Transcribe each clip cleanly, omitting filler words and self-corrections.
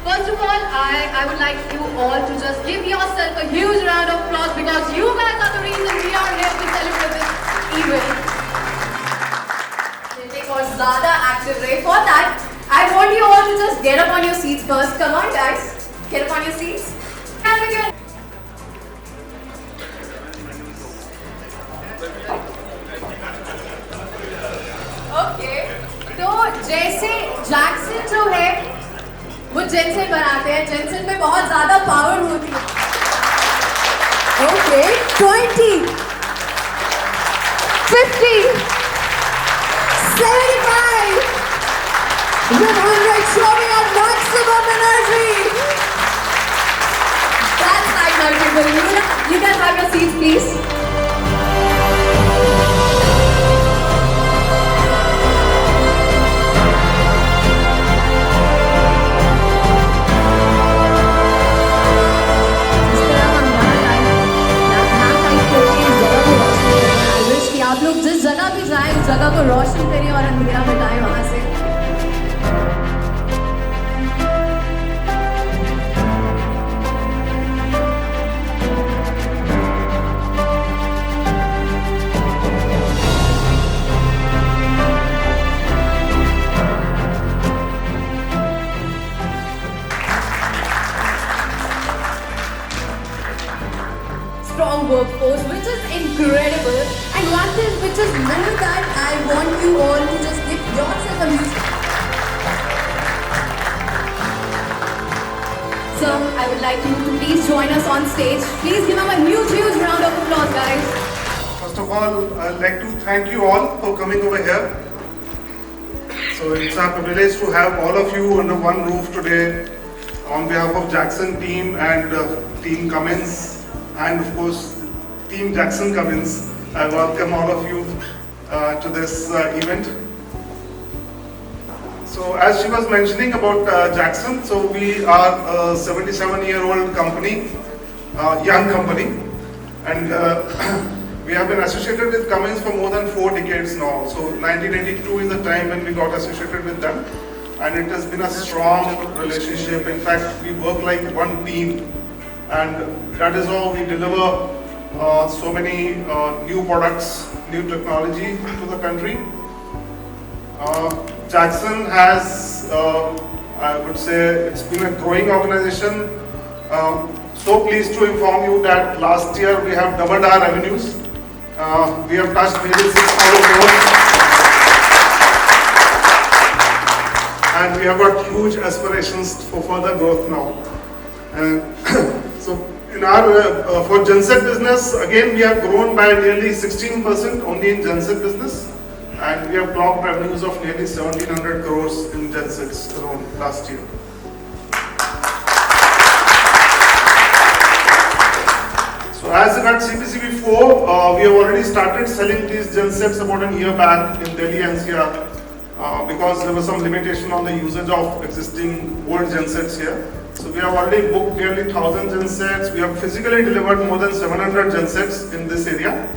First of all, I would like you all to just give yourself a huge round of applause because you guys are the reason we are here to celebrate this event. और ज़्यादा active रहे. For that, I want you all to just get up on your seats first. Come on, guys, get up on your seats. And again. Okay. तो जैसे Jackson जो है वो genset बनाते हैं. जेनसेट में बहुत ज़्यादा पावर होती है. Okay, 20, 50, 75, 100, showing up maximum energy. That's right, my people. You can have your seats, please. आप लोग जिस जगह भी जाएं उस जगह को रोशन करिए और अंधेरा मिटाएं वहां से. Strong workforce, which is incredible, and one thing which is more that I want you all to just give yourself a huge. So I would like you to please join us on stage. Please give them a huge round of applause, guys. First of all, I'd like to thank you all for coming over here. So it's a privilege to have all of you under one roof today on behalf of Jakson team and team Cummins. And of course, Team Jakson Cummins. I welcome all of you to this event. So as she was mentioning about Jakson, so we are a 77-year-old company, young company, and we have been associated with Cummins for more than 4 decades now. So 1982 is the time when we got associated with them, and it has been a strong relationship. In fact, we work like one team. And that is how we deliver so many new products, new technology to the country. Jakson has, I would say, it's been a growing organization. So pleased to inform you that last year we have doubled our revenues. We have touched nearly 6,000 crores. And we have got huge aspirations for further growth now. So in our for genset business, again we have grown by nearly 16% only in genset business, and we have clocked revenues of nearly 1,700 crores in gensets alone last year. So as regards CPCP IV, we have already started selling these gensets about a year back in Delhi NCR because there was some limitation on the usage of existing old gensets here. So we have already booked nearly 1,000 gensets. We have physically delivered more than 700 gensets in this area,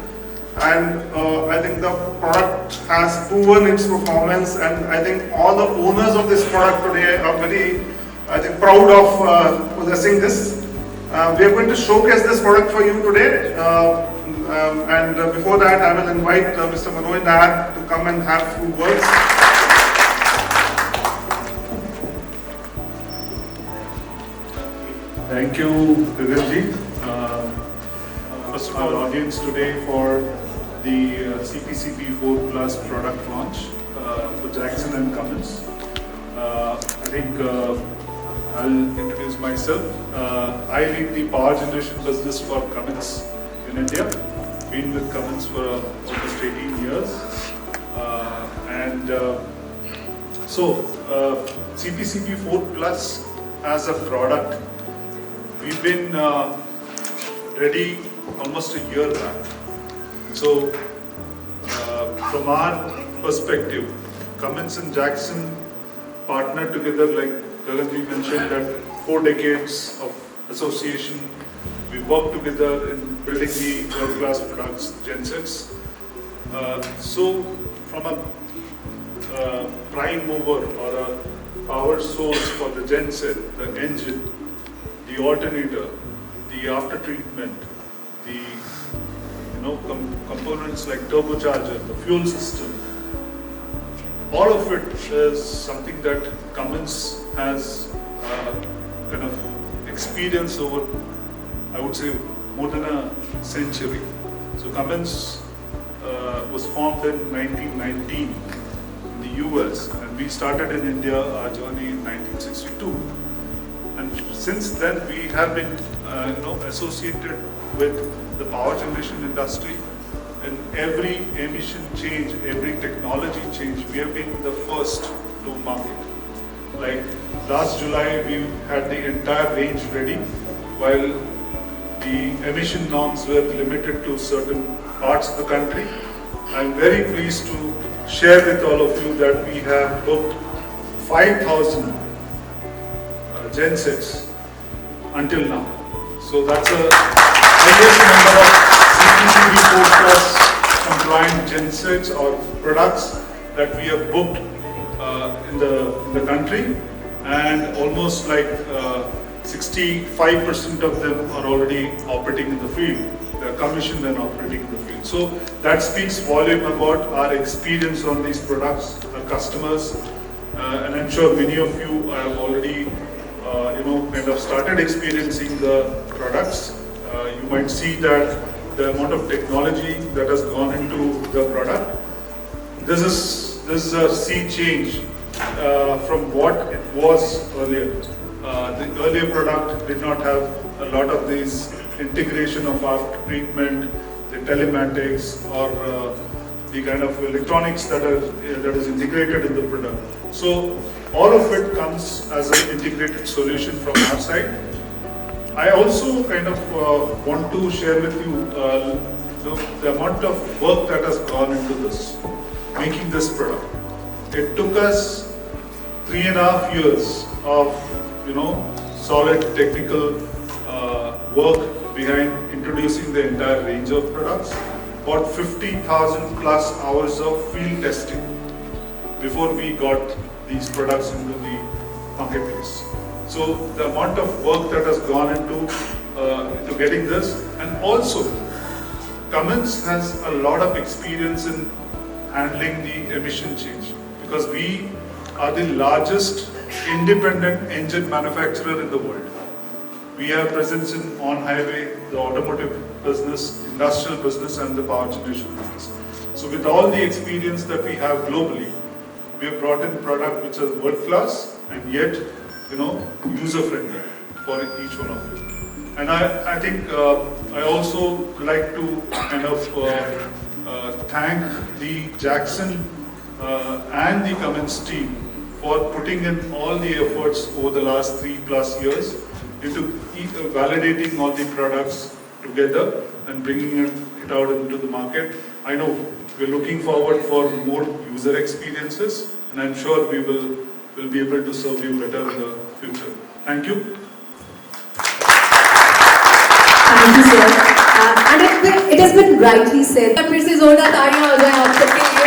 and I think the product has proven its performance, and I think all the owners of this product today are very, I think, proud of possessing this. We are going to showcase this product for you today, and before that I will invite Mr. Manoj Nair to come and have a few words. Thank you, Gaganji. First of all, audience today for the CPCP IV Plus product launch for Jakson and Cummins. I think I'll introduce myself. I lead the power generation business for Cummins in India. Been with Cummins for almost 18 years. CPCP IV Plus as a product, we've been ready almost a year back. So, from our perspective, Cummins and Jakson partnered together, like Gaganji mentioned, that 4 decades of association. We worked together in building the world-class products, gensets. So, from a prime mover or a power source for the genset, the engine, the alternator, the after treatment, the components like turbocharger, the fuel system. All of it is something that Cummins has kind of experienced over, I would say, more than a century. So Cummins was formed in 1919 in the US, and we started in India our journey in 1962. And since then we have been associated with the power generation industry. In every emission change, every technology change, we have been the first to market. Like last July, we had the entire range ready, while the emission norms were limited to certain parts of the country. I'm very pleased to share with all of you that we have booked 5,000 gensets until now. So that's a highest number of CPCB IV+ compliant gensets or products that we have booked in the country, and almost like 65% of them are already operating in the field. They are commissioned and operating in the field. So that speaks volume about our experience on these products, our customers, and I'm sure many of you have already kind of started experiencing the products. You might see that the amount of technology that has gone into the product. This is a sea change from what it was earlier. The earlier product did not have a lot of these integration of after treatment, the telematics, or the kind of electronics that is integrated in the product. So all of it comes as an integrated solution from our side. I also kind of want to share with you the amount of work that has gone into this, making this product. It took us 3.5 years of solid technical work behind introducing the entire range of products. About 50,000 plus hours of field testing before we got these products into the marketplace. So the amount of work that has gone into getting this, and also Cummins has a lot of experience in handling the emission change, because we are the largest independent engine manufacturer in the world. We have presence in on-highway, the automotive business, industrial business, and the power generation business. So with all the experience that we have globally, we have brought in product which is world-class and yet, user-friendly for each one of you. And I think I also like to kind of thank the Jakson and the Cummins team for putting in all the efforts over the last 3+ years into validating all the products together and bringing it out into the market. I know we're looking forward for more user experiences, and I'm sure we will be able to serve you better in the future. Thank you. Thank you, sir. And it has been rightly said. फिर से जोरदार तालियां हो जाएं आप सबके लिए.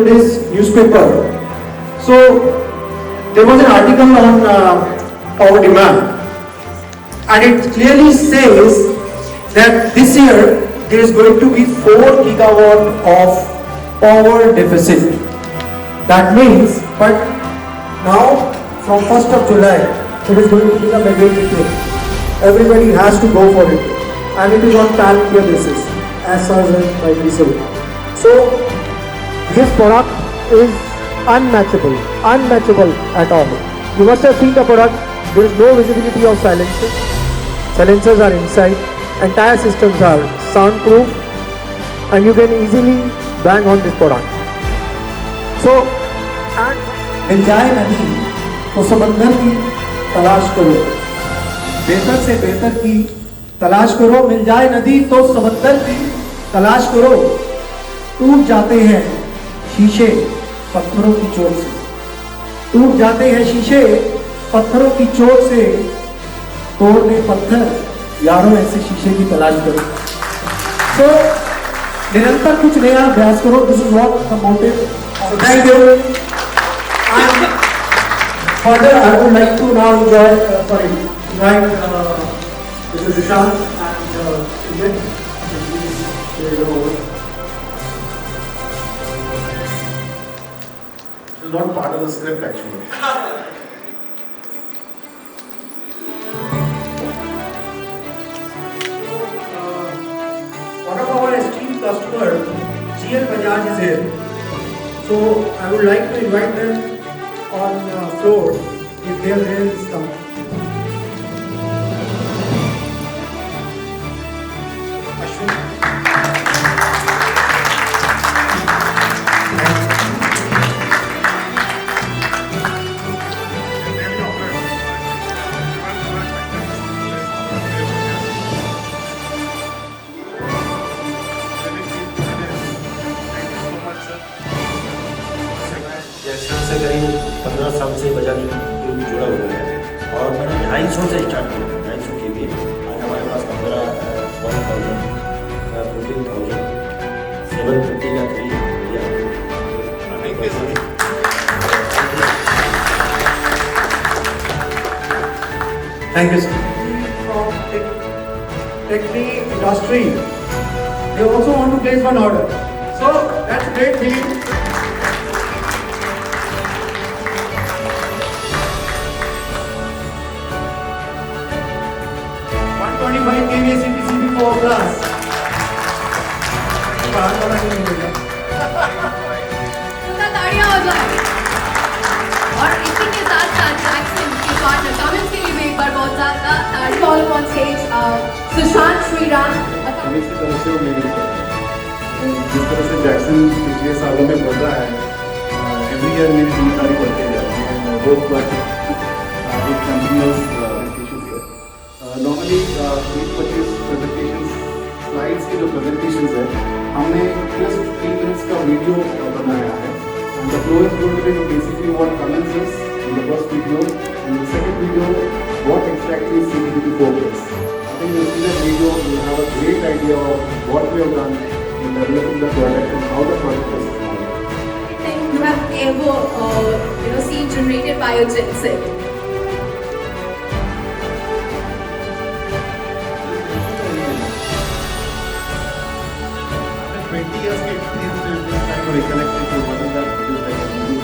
today's newspaper. So there was an article on power demand, and it clearly says that this year there is going to be 4 gigawatt of power deficit. That means, but now from 1st of July, it is going to be a mandatory thing. Everybody has to go for it, and it is on pan-India basis, as Sir rightly said. So this product is unmatchable at all. You must have seen the product. There is no visibility of silencers. Silencers are inside. Entire systems are soundproof, and you can easily bang on this product. So, and मिल जाए नदी तो समंदर की तलाश करो, बेहतर से बेहतर की तलाश करो. मिल जाए नदी तो समंदर की तलाश करो. टूट जाते हैं शीशे पत्थरों की चोट से, टूट जाते हैं शीशे पत्थरों की चोट से. तोड़ने पत्थर यारों ऐसे शीशे की तलाश करो. So निरंतर कुछ नया अभ्यास करो. This is what the motive. Thank you. And further, I would like to now invite Mr. Sushant and Vijay. This is not part of the script actually. One of our esteemed customer, GL Bajaj, is here. So I would like to invite them on floor if they are there in this company. Jackson से करीब 15 साल से बजाज में जुड़ा हुआ है और मैंने 250 से स्टार्ट किया. 250 के भी आज हमारे पास 15 1000 14,000 750 का 3 या Thank you, sir. From Techni Industry, they also want to place one order. So that's a great thing. 125 kVA CPCB IV plus. ताड़ियां हो जाए. और इसी के साथ साथ जैक्सन के पार्टनर कमिंस के लिए भी एक बार बहुत ज़्यादा ताड़ियां. Call upon stage Sushant Shriram. Cummins की तरफ से वो मेरी जिस तरह से जैक्सन पिछले सालों में बढ़ रहा है, एवरी ईयर मेरी जिम्मेदारी बढ़ती जाती है. मैं बहुत बार एक कंटिन्यूस इशू है. नॉर्मली 20-25 प्रेजेंटेशंस स्लाइड्स के जो प्रेजेंटेशंस है हमने प्लस 3 मिनट्स का वीडियो बनाया है. And the flow is going to be basically what comments is in the first video, in the second video what exactly is CPCP IV+. I think in that video you have a great idea of what we have done in developing the product and how the product is performing. Anything you have ever seen generated by a genset? 20 years के experience में just trying to recollect it to what is that it is like a new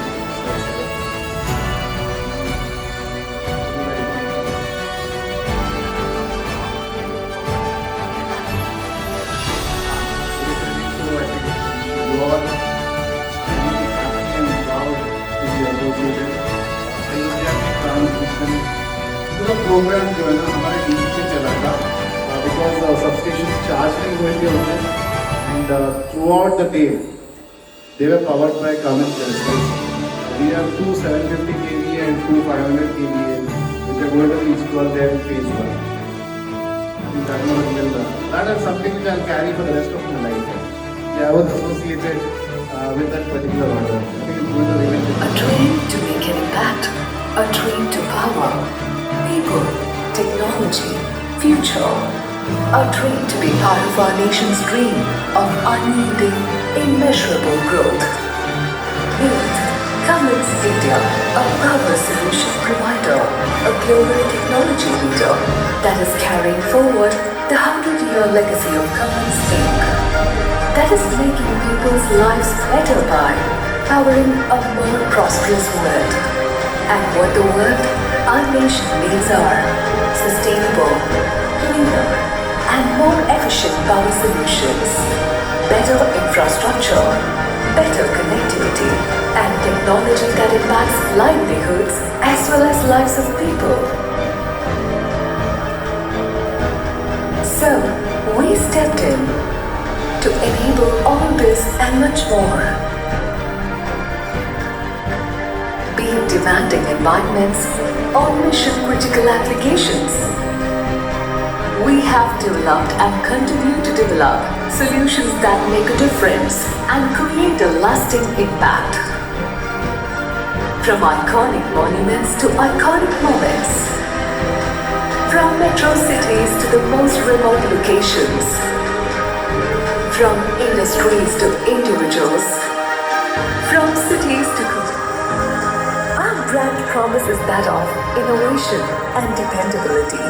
program जो है ना हमारे DC से चला था because substation charge नहीं हुए थे उनमें. And throughout the day, they were powered by Cummins gensets. We have 2 750 kVA and 2 500 kVA, which are going to be installed there in phase 1. I think that is something which I'll carry for the rest of my life. Yeah, I was associated with that particular order. I think it's going to remain. A dream to make an impact, a dream to power people, technology, future. A dream to be part of our nation's dream of unyielding, immeasurable growth. Cummins India, a power solution provider, a global technology leader that is carrying forward the 100-year legacy of Cummins Inc. That is making people's lives better by powering a more prosperous world. And what the world, our nation needs are sustainable, cleaner, and more efficient power solutions, better infrastructure, better connectivity, and technology that impacts livelihoods as well as lives of people. So, we stepped in to enable all this and much more. Be it demanding environments or mission-critical applications, we have developed and continue to develop solutions that make a difference and create a lasting impact. From iconic monuments to iconic moments, from metro cities to the most remote locations, from industries to individuals, from cities to our brand promise is that of innovation and dependability.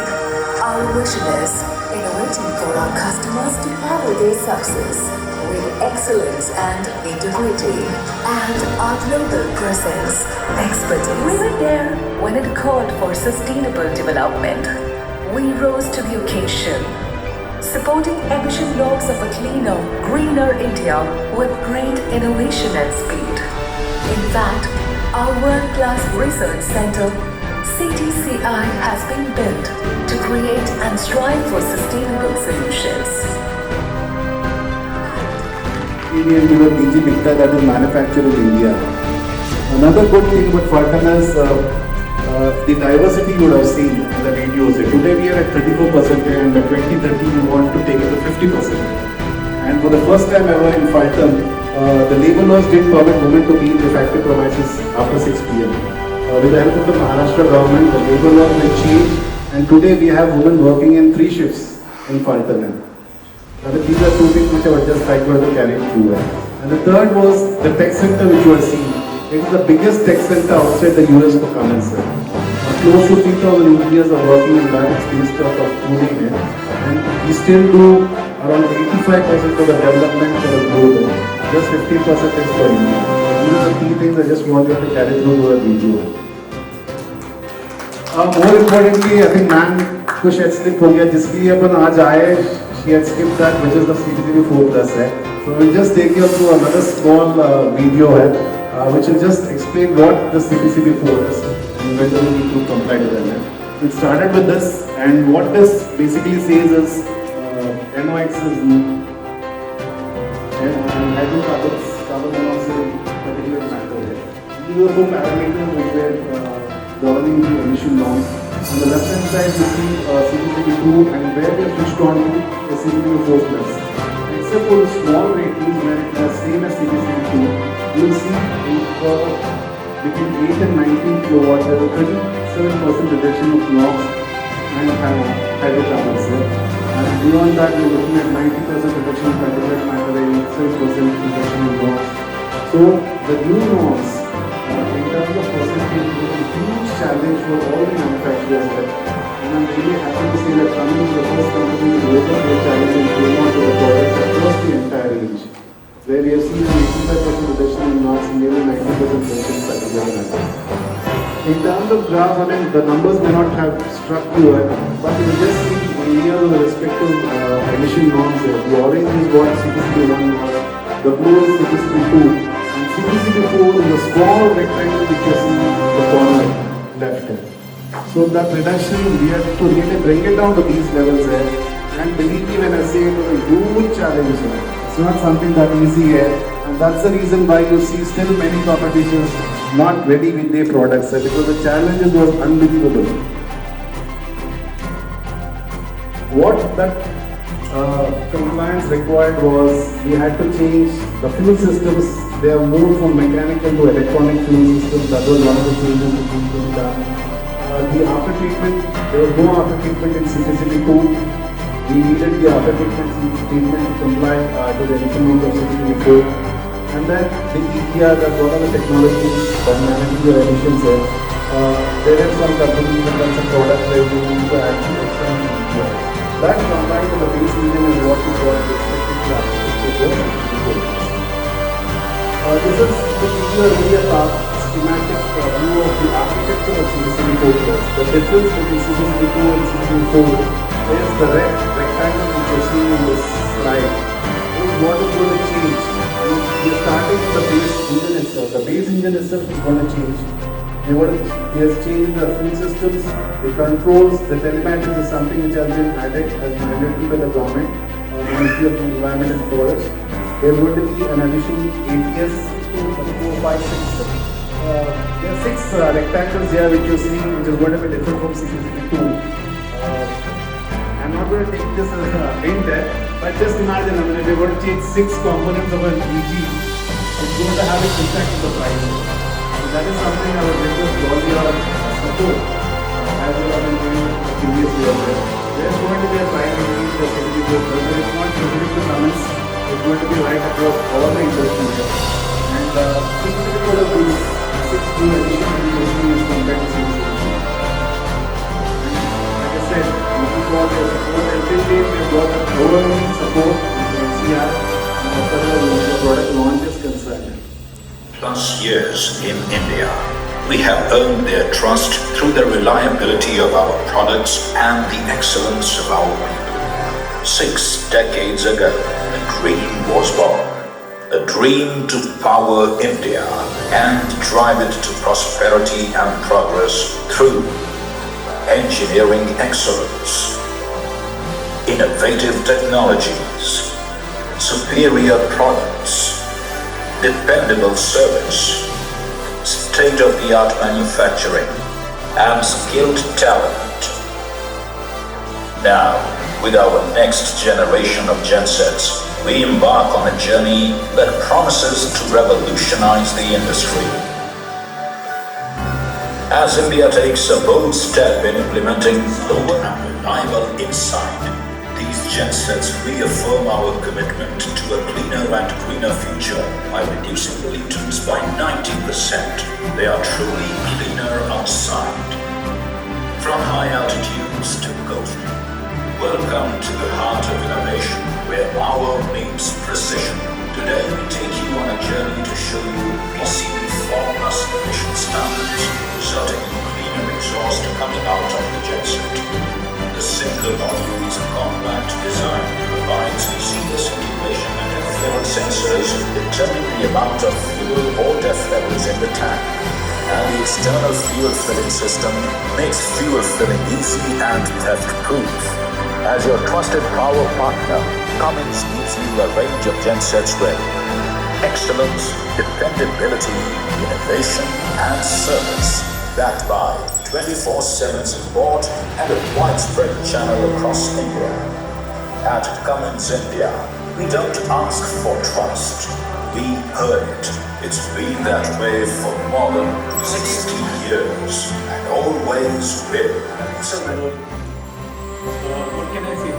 Our vision is innovating for our customers to power their success with excellence and integrity, and our global presence, expertise. We were there when it called for sustainable development. We rose to the occasion, supporting emission norms of a cleaner, greener India with great innovation and speed. In fact, our world-class research center, CTCI, has been built to create and strive for sustainable solutions. Indian to a DG Dicta that is manufactured in India. Another good thing about Fulton is the diversity you would have seen in the videos. Today we are at 34% and by 2030 we want to take it to 50%. And for the first time ever in Fulton, the labour laws did permit women to be in the factory premises after 6 p.m. With the help of the Maharashtra government, the labour laws will change, and today we have women working in 3 shifts in Fulton. These are 2 things which I would just like to carry through. And the third was the tech center which you are seeing. It is the biggest tech center outside the US for Cummins. Close to 3,000 engineers are working in that. It's based out of Pune, and we still do around 85% of the development for the globe. Just 15% is for India. These are the key things I just wanted to carry through the video. More importantly, I think man को शायद slip हो गया जिसके लिए अपन आज आए. She had skipped that, which is the CPCP IV+. So we'll just take you through another small video which will just explain what the CPCP IV is and whether we need to comply to them. We started with this, and what this basically says is NOx is hydrocarbons, carbon monoxide, particulate matter. These are 4 parameters which were governing the emission norms. On the left hand side you see CPCP II, and where we are switched on to the CPCP IV+. Except for the small ratings where it is same as CPCP II, you will see between 8 and 19 kilowatt there is a 37% reduction of NOx and hydrocarbons. And beyond that we are looking at 90% reduction of particulate matter and 7% reduction in NOx. So the new norms in terms of percentage is a huge challenge for all the manufacturers there. And I'm really happy to say that Cummins is the first company to overcome their challenge and came on to the products across the entire range, where we have seen an 85% reduction in NOx and nearly 90% reduction in particulate matter. In terms of graph, I mean, the numbers may not have struck you, but you will just see areas of the respective emission norms there. The orange is what CPCP I was, the blue is CPCP II, and CPCP IV is a small rectangle which you see in the corner left hand. So that reduction, we have to really bring it down to these levels there. And believe me when I say it was a huge challenge. It's not something that easy here. And that's the reason why you see still many competitions not ready with their products because the challenges was unbelievable. What that compliance required was we had to change the fuel systems. They have moved from mechanical to electronic fuel systems. That was one of the changes that needed to be done. The after treatment, there was no after treatment in CPCP II. We needed the after treatment to comply to the emission norms of CPCP IV. And then the EPR, what are the technologies for managing your emissions there? There are some companies that have some products where you need to add some extra EPR. That combined with the base engine is what we call the expected architecture for this is to give you a really schematic view of the architecture of CPCB IV+. The difference between CPCB II and CPCB IV is the rectangle which you're seeing in this slide. Is what is going to change. We're starting with the base engine itself. The base engine itself is going to change. We have changed the fuel systems, the controls, the telematics is something which has been added as mandated by the government on the Ministry of Environment and Forest. There is going to be an additional ATS 2, 4, 5, 6. There are 6 rectangles here which you see, which is going to be different from CPCP II. I'm not going to take this as a hint there, but just imagine, if we're going to change 6 components of an EG, it's going to have its impact on the price. So that is something I would request all your support as you have been doing previously over there. There's going to be a price increase for CPCP IV+, but it's not specific to Cummins. It's going to be right across all the industry here. And CPCP IV of these 6 new additions we will see is compared to CPCP II. Like I said, looking forward to your support. Every day we have got overwhelming support with NCR and as far as the product launch is concerned. Plus years in India, we have earned their trust through the reliability of our products and the excellence of our people. 6 decades ago, a dream was born. A dream to power India and drive it to prosperity and progress through engineering excellence, innovative technologies, superior products, dependable service, state-of-the-art manufacturing, and skilled talent. Now, with our next generation of gensets, we embark on a journey that promises to revolutionize the industry. As India takes a bold step in implementing lower and reliable inside, these gensets reaffirm our commitment to a cleaner and greener future by reducing pollutants by 90%. They are truly cleaner outside. From high altitudes to coast. Welcome to the heart of innovation, where power meets precision. Today we take you on a journey to show you PCB IV+ emission standards, resulting in cleaner exhaust coming out of the genset. The single module's compact design provides seamless integration and infrared sensors determine the amount of fuel or DEF levels in the tank. And the external fuel filling system makes fuel filling easy and theft-proof. As your trusted power partner, Cummins gives you a range of gensets with excellence, dependability, innovation, and service, backed by 24/7 support and a widespread channel across India. At Cummins India, we don't ask for trust, we earn it. It's been that way for more than 60 years and always will. What can I say?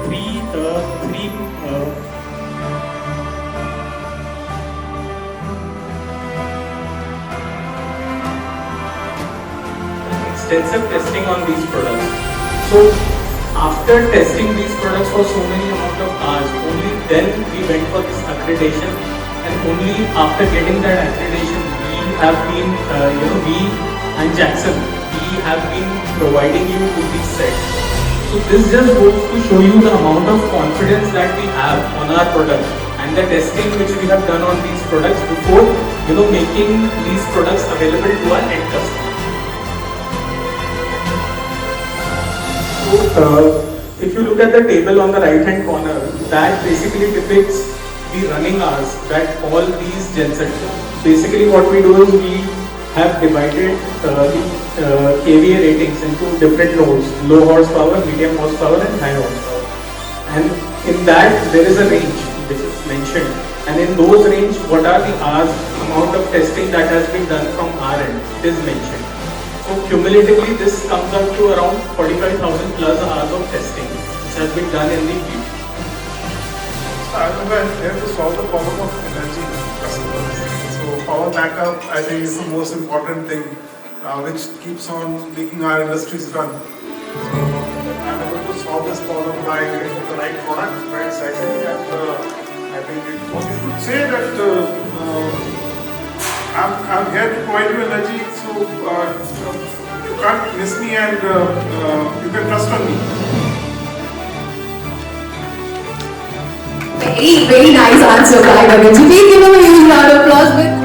Extensive testing on these products. So after testing these products for so many amount of hours, only then we went for this accreditation, and only after getting that accreditation, we have been, we and Jakson, we have been providing you with these sets. So this just goes to show you the amount of confidence that we have on our product and the testing which we have done on these products before, making these products available to our end customer. So if you look at the table on the right hand corner, that basically depicts the running hours that all these gensets. Basically what we do is we have divided the kVA ratings into different loads: low horsepower, medium horsepower and high horsepower. And in that there is a range which is mentioned, and in those range what are the hours amount of testing that has been done from our end is mentioned. So cumulatively this comes up to around 45,000 plus hours of testing which has been done in the field. So I remember I have to solve the problem of energy customers. power backup, I think, is the most important thing, which keeps on making our industries run. So I'm able to solve this problem by getting the right product, right sizing, and I think it would say that I'm here to provide you energy, so you can't miss me, and you can trust on me. Very, very nice answer by Gagan. Please give him a huge round of applause with